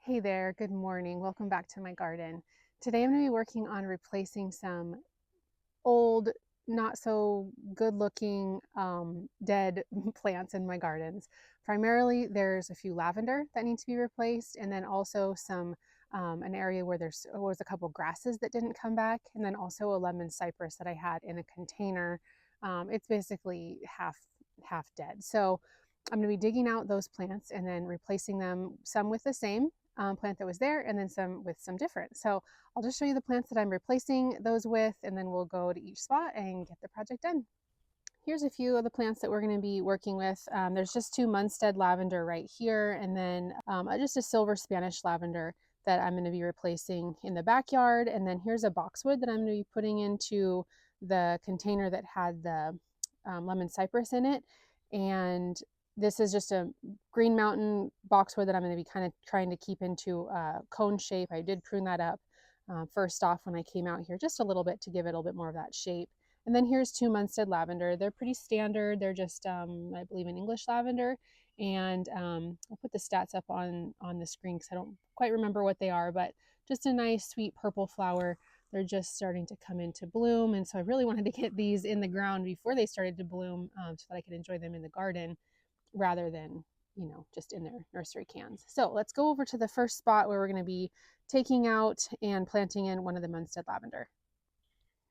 Hey there, good morning. Welcome back to my garden. Today I'm going to be working on replacing some old, not so good looking dead plants in my gardens. Primarily there's a few lavender that need to be replaced, and then also some an area where there was a couple grasses that didn't come back, and then also a lemon cypress that I had in a container. It's basically half dead. So I'm going to be digging out those plants and then replacing them, some with the same plant that was there, and then some with some different. So I'll just show you the plants that I'm replacing those with, and then we'll go to each spot and get the project done. Here's a few of the plants that we're going to be working with. There's just two Munstead Lavender right here, and then just a silver Spanish lavender that I'm going to be replacing in the backyard. And then here's a Boxwood that I'm going to be putting into the container that had the lemon cypress in it. And this is just a Green Mountain boxwood that I'm going to be kind of trying to keep into cone shape. I did prune that up first off when I came out here just a little bit to give it a little bit more of that shape. And then here's two Munstead Lavender. They're pretty standard. They're just, I believe, an English lavender. And I'll put the stats up on the screen because I don't quite remember what they are, but just a nice sweet purple flower. They're just starting to come into bloom. And so I really wanted to get these in the ground before they started to bloom so that I could enjoy them in the garden rather than, just in their nursery cans. So let's go over to the first spot where we're going to be taking out and planting in one of the Munstead Lavender.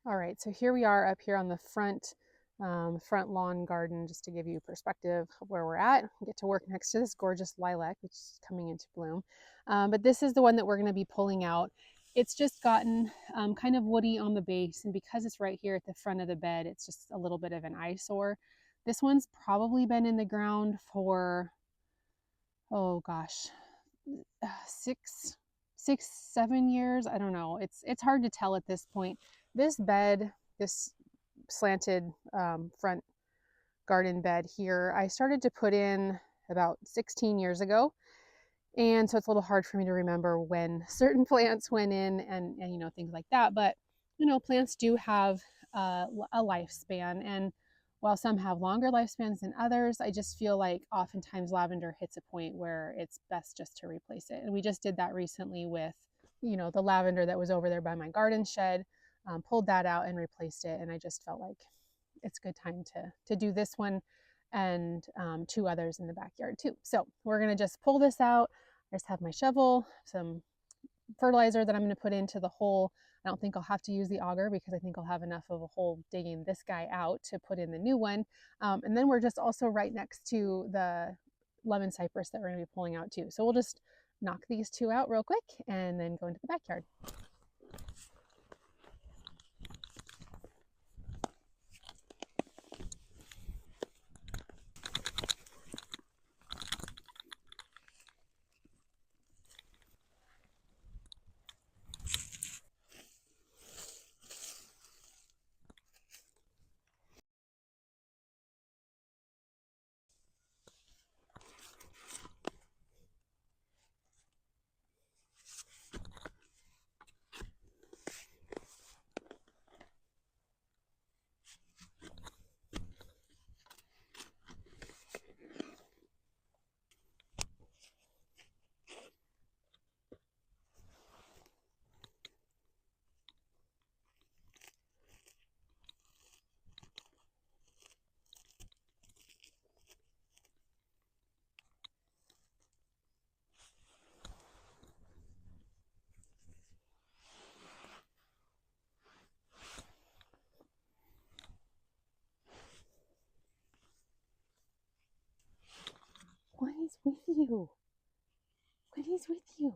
All right, so here we are up here on the front lawn garden, just to give you perspective of where we're at. We get to work next to this gorgeous lilac, which is coming into bloom. But this is the one that we're going to be pulling out. It's just gotten kind of woody on the base, and because it's right here at the front of the bed, it's just a little bit of an eyesore. This one's probably been in the ground for, oh gosh, 7 years. I don't know. It's hard to tell at this point. This bed, this slanted front garden bed here, I started to put in about 16 years ago. And so it's a little hard for me to remember when certain plants went in and things like that. But, plants do have a lifespan. And while some have longer lifespans than others, I just feel like oftentimes lavender hits a point where it's best just to replace it. And we just did that recently with, the lavender that was over there by my garden shed. Pulled that out and replaced it, and I just felt like it's a good time to do this one and two others in the backyard too. So we're going to just pull this out. I just have my shovel, some fertilizer that I'm going to put into the hole. I don't think I'll have to use the auger because I think I'll have enough of a hole digging this guy out to put in the new one. And then we're just also right next to the lemon cypress that we're going to be pulling out too. So we'll just knock these two out real quick and then go into the backyard. What is with you? What is with you?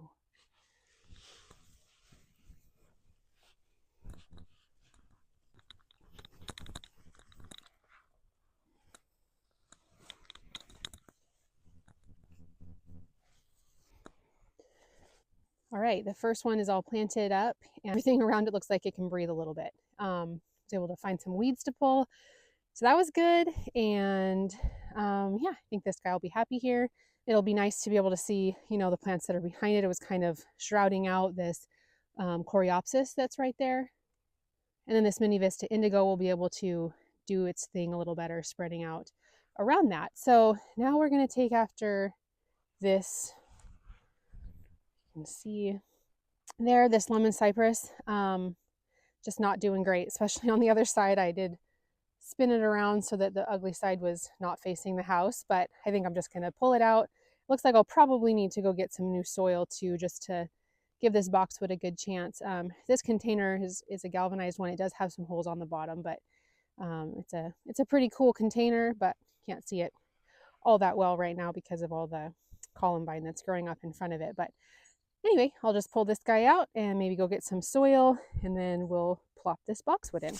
All right, the first one is all planted up and everything around it looks like it can breathe a little bit. I was able to find some weeds to pull. So that was good. And yeah, I think this guy will be happy here. It'll be nice to be able to see, the plants that are behind it. It was kind of shrouding out this coreopsis that's right there. And then this mini vista indigo will be able to do its thing a little better, spreading out around that. So now we're going to take after this. can see there, this lemon cypress, just not doing great, especially on the other side. I did spin it around so that the ugly side was not facing the house, but I think I'm just gonna pull it out. Looks like I'll probably need to go get some new soil too, just to give this boxwood a good chance. This container is a galvanized one. It does have some holes on the bottom, but it's a pretty cool container, but can't see it all that well right now because of all the columbine that's growing up in front of it. But anyway, I'll just pull this guy out and maybe go get some soil, and then we'll plop this boxwood in.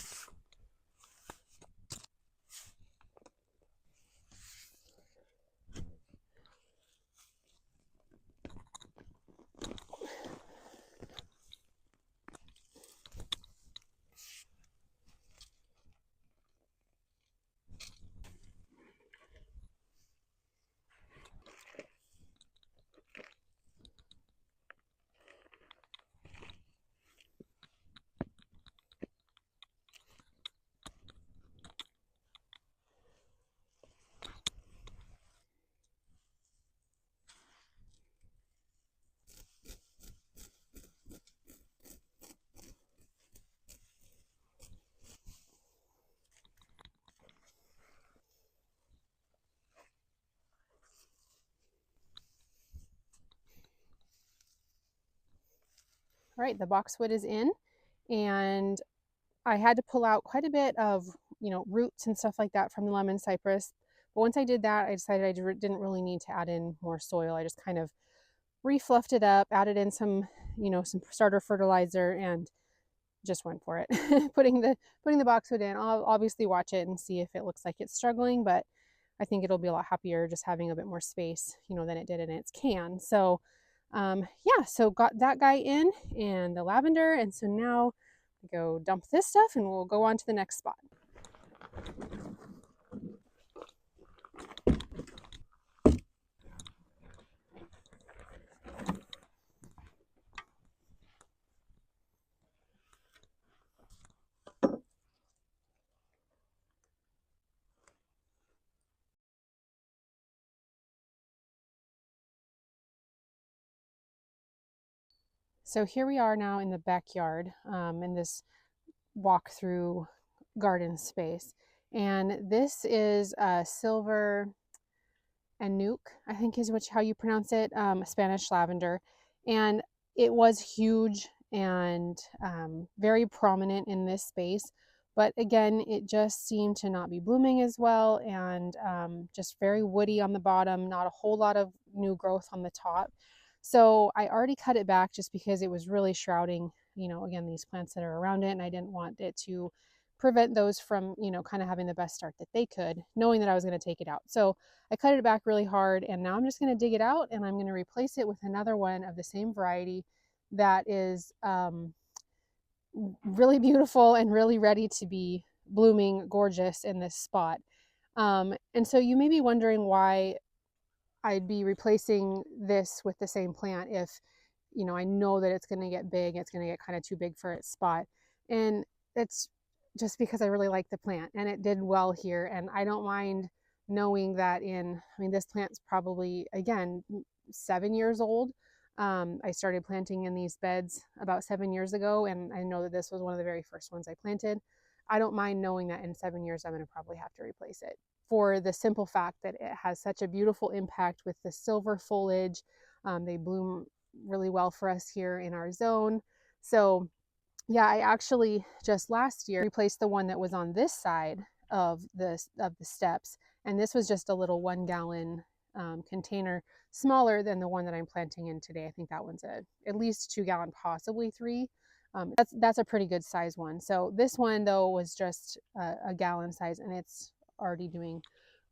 All right, the boxwood is in, and I had to pull out quite a bit of, roots and stuff like that from the lemon cypress. But once I did that, I decided I didn't really need to add in more soil. I just kind of refluffed it up, added in some, some starter fertilizer, and just went for it. putting the boxwood in. I'll obviously watch it and see if it looks like it's struggling, but I think it'll be a lot happier just having a bit more space, than it did in its can. So yeah, so got that guy in and the lavender, and so now go dump this stuff and we'll go on to the next spot. So here we are now in the backyard, in this walk-through garden space, and this is a silver Anouk, I think is how you pronounce it, Spanish lavender, and it was huge and very prominent in this space. But again, it just seemed to not be blooming as well, and just very woody on the bottom, not a whole lot of new growth on the top. So I already cut it back just because it was really shrouding, again, these plants that are around it, and I didn't want it to prevent those from, kind of having the best start that they could, knowing that I was going to take it out. So I cut it back really hard, and now I'm just going to dig it out, and I'm going to replace it with another one of the same variety that is really beautiful and really ready to be blooming gorgeous in this spot. And so you may be wondering why I'd be replacing this with the same plant if, I know that it's going to get big, it's going to get kind of too big for its spot. And it's just because I really like the plant and it did well here. And I don't mind knowing that this plant's probably, again, 7 years old. I started planting in these beds about 7 years ago, and I know that this was one of the very first ones I planted. I don't mind knowing that in 7 years I'm going to probably have to replace it, for the simple fact that it has such a beautiful impact with the silver foliage. They bloom really well for us here in our zone. So yeah, I actually just last year replaced the one that was on this side of the steps, and this was just a little 1 gallon container, smaller than the one that I'm planting in today. I think that one's at least 2 gallon, possibly 3. That's a pretty good size one. So this one though was just a gallon size, and it's already doing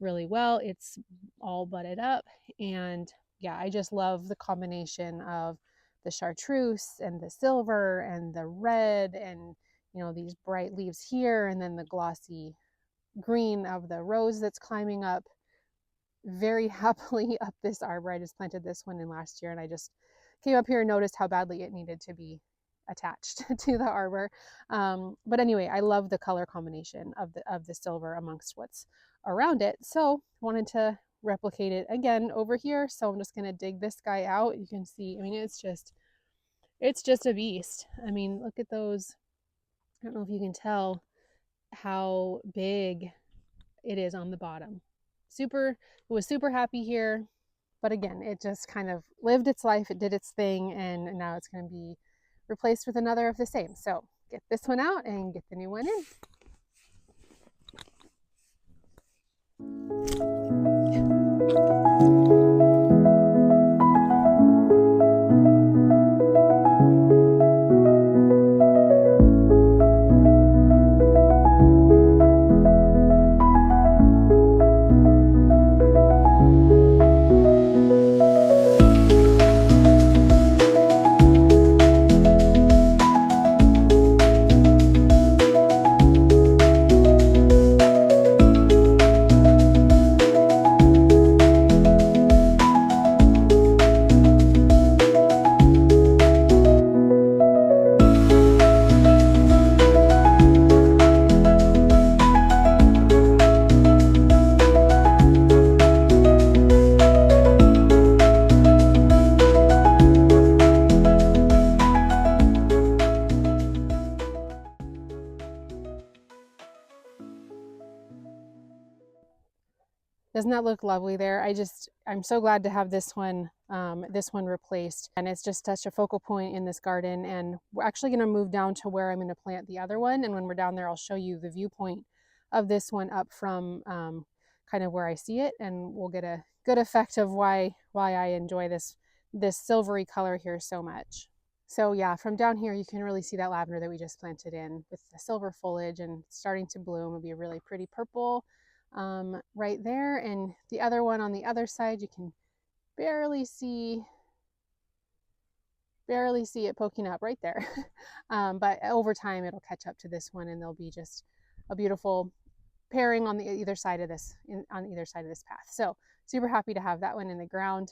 really well. It's all budded up, and yeah, I just love the combination of the chartreuse and the silver and the red, and these bright leaves here, and then the glossy green of the rose that's climbing up very happily up this arbor. I just planted this one in last year, and I just came up here and noticed how badly it needed to be attached to the arbor. But anyway, I love the color combination of the silver amongst what's around it. So wanted to replicate it again over here. So I'm just going to dig this guy out. You can see, I mean, it's just a beast. I mean, look at those. I don't know if you can tell how big it is on the bottom. It was super happy here. But again, it just kind of lived its life. It did its thing. And now it's going to be replaced with another of the same. So get this one out and get the new one in. Doesn't that look lovely there? I'm so glad to have this one replaced. And it's just such a focal point in this garden. And we're actually going to move down to where I'm going to plant the other one. And when we're down there, I'll show you the viewpoint of this one up from kind of where I see it. And we'll get a good effect of why I enjoy this silvery color here so much. So yeah, from down here, you can really see that lavender that we just planted in with the silver foliage and starting to bloom. It'll be a really pretty purple right there. And the other one on the other side, you can barely see it poking up right there. But over time, it'll catch up to this one and there'll be just a beautiful pairing on either side of this path. So super happy to have that one in the ground.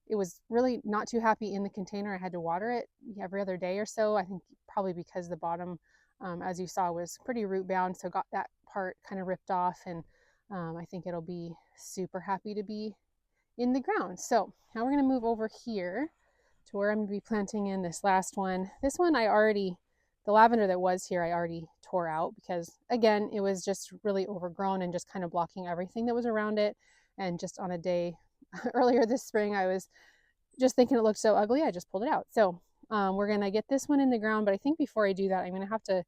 It was really not too happy in the container. I had to water it every other day or so. I think probably because the bottom, as you saw, was pretty root bound. So got that part kind of ripped off, and I think it'll be super happy to be in the ground. So now we're going to move over here to where I'm going to be planting in this last one. This one the lavender that was here, I already tore out because again, it was just really overgrown and just kind of blocking everything that was around it. And just on a day earlier this spring, I was just thinking it looked so ugly, I just pulled it out. So we're going to get this one in the ground, but I think before I do that, I'm going to have to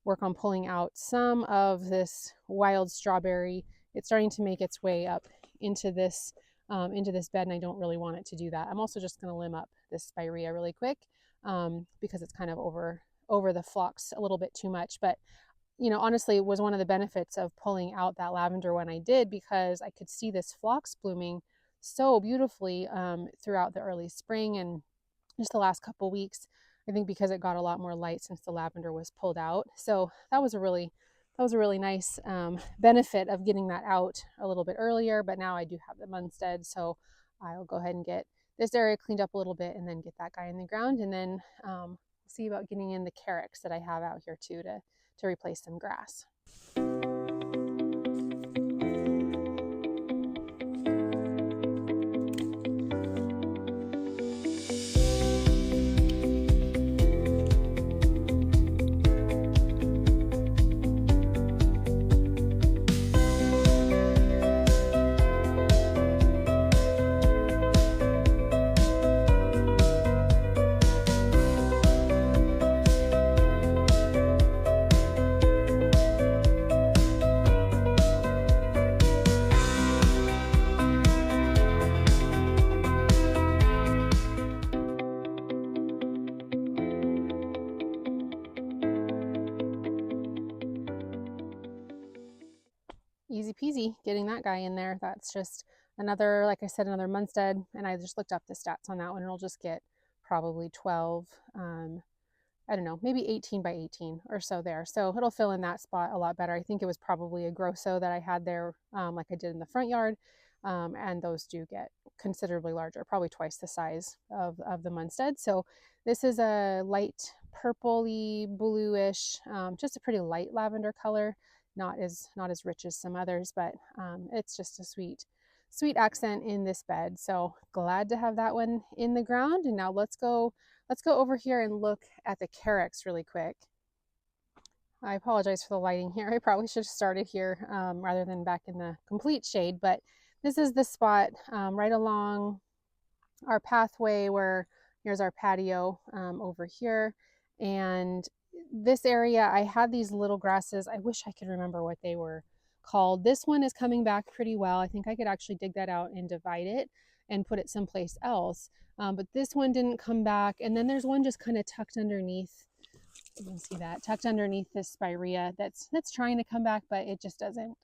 work on pulling out some of this wild strawberry. It's starting to make its way up into this bed, and I don't really want it to do that. I'm also just going to limb up this spirea really quick because it's kind of over the phlox a little bit too much. But honestly, it was one of the benefits of pulling out that lavender when I did, because I could see this phlox blooming so beautifully throughout the early spring and just the last couple weeks. I think because it got a lot more light since the lavender was pulled out. So that was a really nice benefit of getting that out a little bit earlier. But now I do have the Munstead, so I'll go ahead and get this area cleaned up a little bit and then get that guy in the ground, and then see about getting in the Carex that I have out here too to replace some grass. Easy peasy getting that guy in there. That's just another, like I said, another Munstead, and I just looked up the stats on that one. It'll just get probably 12, I don't know, maybe 18 by 18 or so there. So it'll fill in that spot a lot better. I think it was probably a grosso that I had there, like I did in the front yard, and those do get considerably larger, probably twice the size of the Munstead. So this is a light purpley bluish, just a pretty light lavender color. Not as rich as some others, but it's just a sweet sweet accent in this bed. So glad to have that one in the ground. And now let's go over here and look at the Carex really quick. I apologize for the lighting here. I probably should have started here rather than back in the complete shade, but this is the spot right along our pathway where here's our patio over here. And this area, I had these little grasses. I wish I could remember what they were called. This one is coming back pretty well. I think I could actually dig that out and divide it and put it someplace else. But this one didn't come back. And then there's one just kind of tucked underneath. You can see that tucked underneath this spirea that's trying to come back, but it just doesn't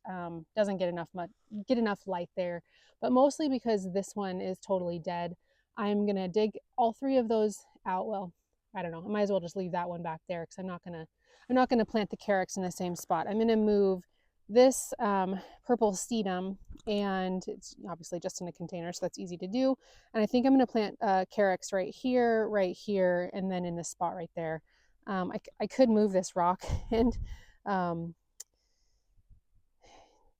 get enough light there. But mostly because this one is totally dead, I'm gonna dig all three of those out. Well, I don't know. I might as well just leave that one back there because I'm not gonna plant the Carex in the same spot. I'm gonna move this purple sedum, and it's obviously just in a container, so that's easy to do. And I think I'm gonna plant Carex right here, and then in this spot right there. I could move this rock and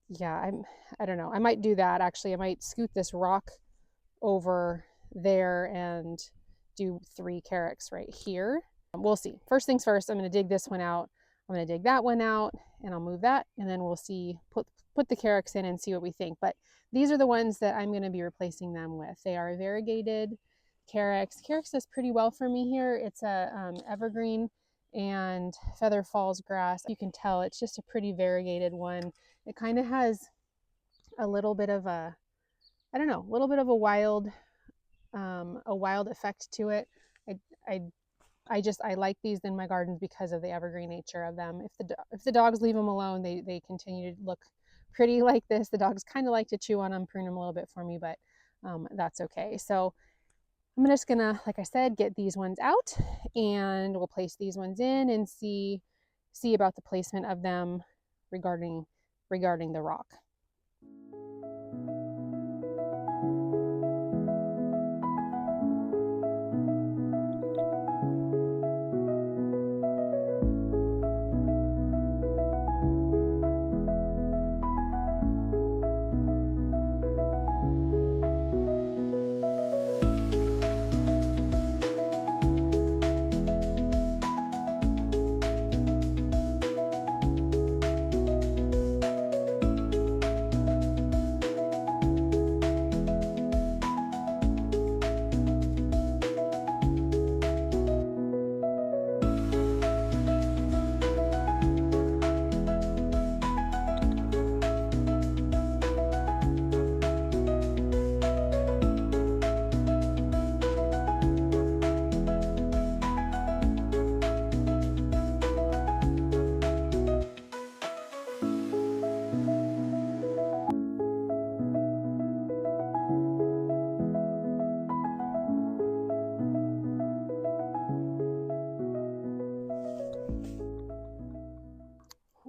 yeah, I don't know. I might do that actually. I might scoot this rock over there and do 3 Carex right here. We'll see. First things first, I'm going to dig this one out. I'm going to dig that one out and I'll move that, and then we'll see, put the Carex in and see what we think. But these are the ones that I'm going to be replacing them with. They are variegated Carex. Carex does pretty well for me here. It's a evergreen and feather falls grass. You can tell it's just a pretty variegated one. It kind of has a little bit of a, I don't know, a little bit of a wild effect to it. I like these in my gardens because of the evergreen nature of them. If the dogs leave them alone, they continue to look pretty like this. The dogs kind of like to chew on them, prune them a little bit for me, but that's okay. So I'm just gonna, like I said, get these ones out, and we'll place these ones in and see about the placement of them regarding the rock.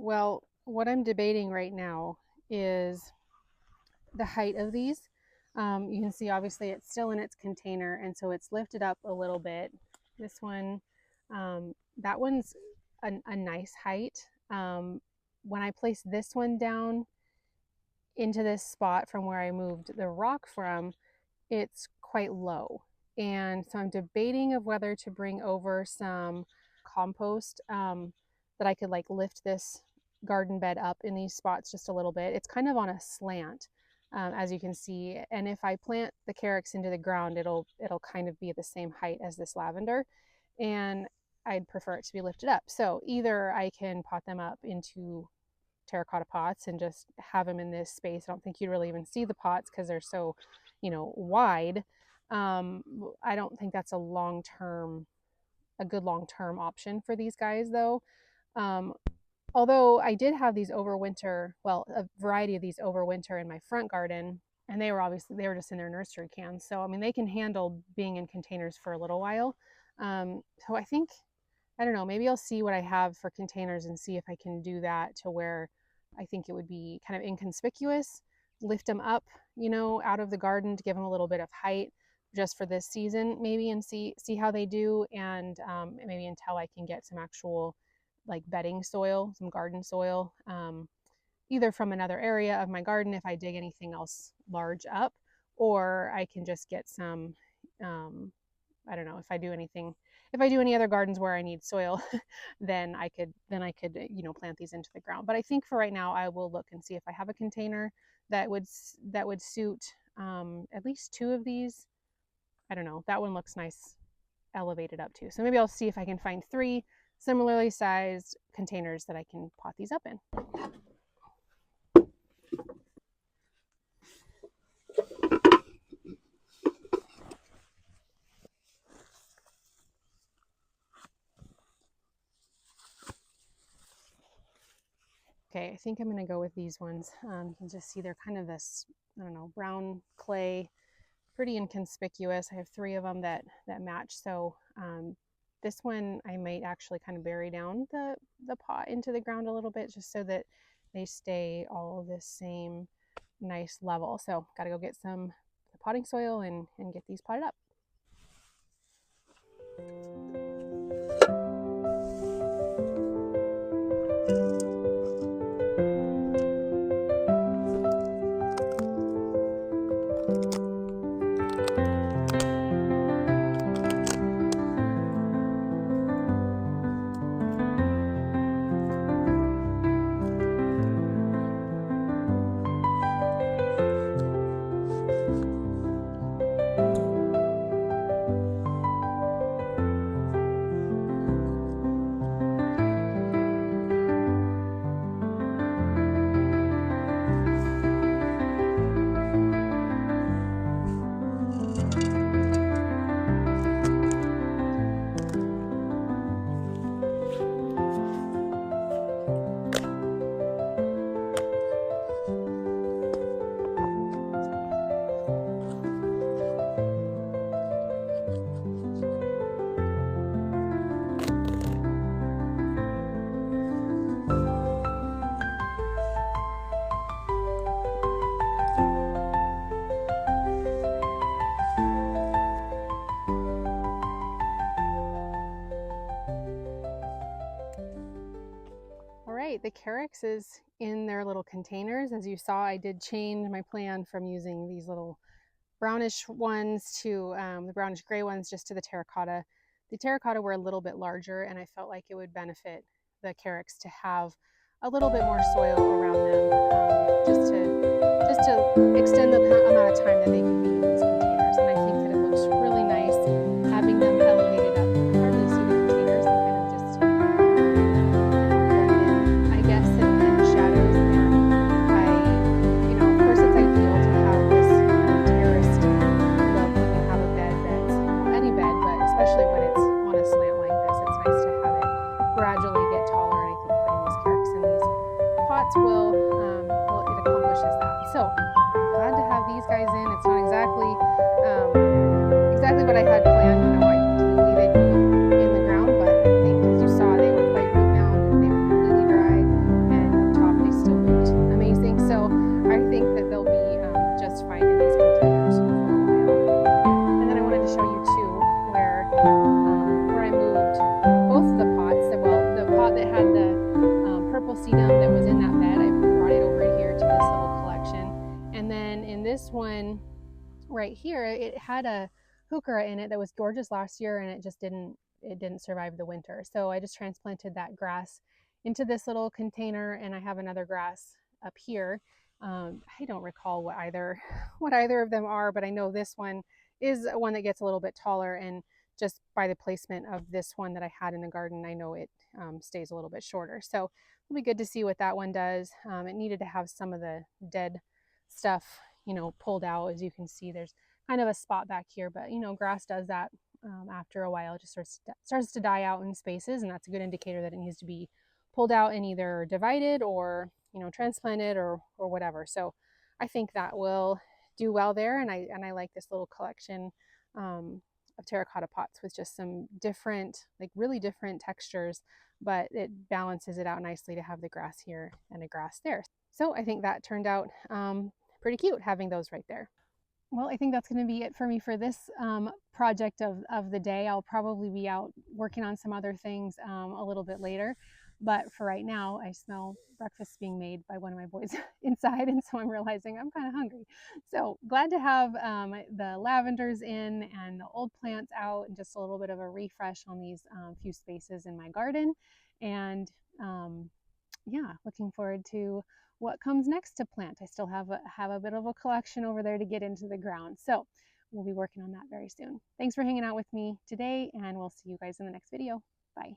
Well, what I'm debating right now is the height of these. You can see obviously it's still in its container, and so it's lifted up a little bit. This one, that one's a nice height. When I place this one down into this spot from where I moved the rock from, it's quite low. And so I'm debating of whether to bring over some compost that I could like lift this garden bed up in these spots just a little bit. It's kind of on a slant, as you can see. And if I plant the Carex into the ground, it'll kind of be the same height as this lavender. And I'd prefer it to be lifted up. So either I can pot them up into terracotta pots and just have them in this space. I don't think you'd really even see the pots because they're so, wide. I don't think that's a good long-term option for these guys though. Although I did have these overwinter, well, a variety of these overwinter in my front garden, and they were just in their nursery cans. So, I mean, they can handle being in containers for a little while. So I think, I don't know, maybe I'll see what I have for containers and see if I can do that to where I think it would be kind of inconspicuous, lift them up, out of the garden to give them a little bit of height just for this season maybe, and see how they do. And maybe until I can get some actual like bedding soil, some garden soil, either from another area of my garden if I dig anything else large up, or I can just get some, I don't know, if I do any other gardens where I need soil, then I could plant these into the ground. But I think for right now, I will look and see if I have a container that would suit at least 2 of these. I don't know. That one looks nice elevated up too. So maybe I'll see if I can find 3 similarly sized containers that I can pot these up in. Okay, I think I'm going to go with these ones. You can just see they're kind of this, I don't know, brown clay, pretty inconspicuous. I have 3 of them that match. So this one I might actually kind of bury down the pot into the ground a little bit, just so that they stay all the same nice level. So got to go get some potting soil and get these potted up. The Carex is in their little containers. As you saw, I did change my plan from using these little brownish ones to the brownish gray ones, just to the terracotta. The terracotta were a little bit larger, and I felt like it would benefit the Carex to have a little bit more soil around them, just to extend the amount of time that they could be in these containers. And I think that it looks really nice having them elevated up. You can hardly see the containers. They kind of just I guess in shadows. And of course, it's ideal to have this terraced look when you have a bed that's any bed, but especially when it's on a slant like this. It's nice to have it gradually get taller, and I think putting these Carex in these pots it accomplishes that. So glad to have these guys in. It's not exactly what I had planned. Ideally they'd be in the ground, but I think, as you saw, they were quite root bound. They were completely dry, and top they still looked amazing. So I think that they'll be just fine in these containers for a while. And then I wanted to show you too where I moved both of the pots. The pot that had the purple sedum that was in that bed, I brought it over here to this little collection. And then in this one right here, it had a heuchera in it that was gorgeous last year, and it didn't survive the winter. So I just transplanted that grass into this little container, and I have another grass up here. I don't recall what either of them are, but I know this one is one that gets a little bit taller, and just by the placement of this one that I had in the garden, I know it stays a little bit shorter. So it'll be good to see what that one does. It needed to have some of the dead stuff, pulled out. As you can see, there's kind of a spot back here, but grass does that after a while. It just starts to die out in spaces, and that's a good indicator that it needs to be pulled out and either divided or transplanted or whatever. So I think that will do well there, and I like this little collection of terracotta pots with just some different, really different textures, but it balances it out nicely to have the grass here and a grass there. So I think that turned out pretty cute, having those right there. Well, I think that's going to be it for me for this project of the day. I'll probably be out working on some other things a little bit later. But for right now, I smell breakfast being made by one of my boys inside, and so I'm realizing I'm kind of hungry. So glad to have the lavenders in and the old plants out, and just a little bit of a refresh on these few spaces in my garden. And yeah, looking forward to what comes next to plant. I still have a bit of a collection over there to get into the ground. So we'll be working on that very soon. Thanks for hanging out with me today, and we'll see you guys in the next video. Bye.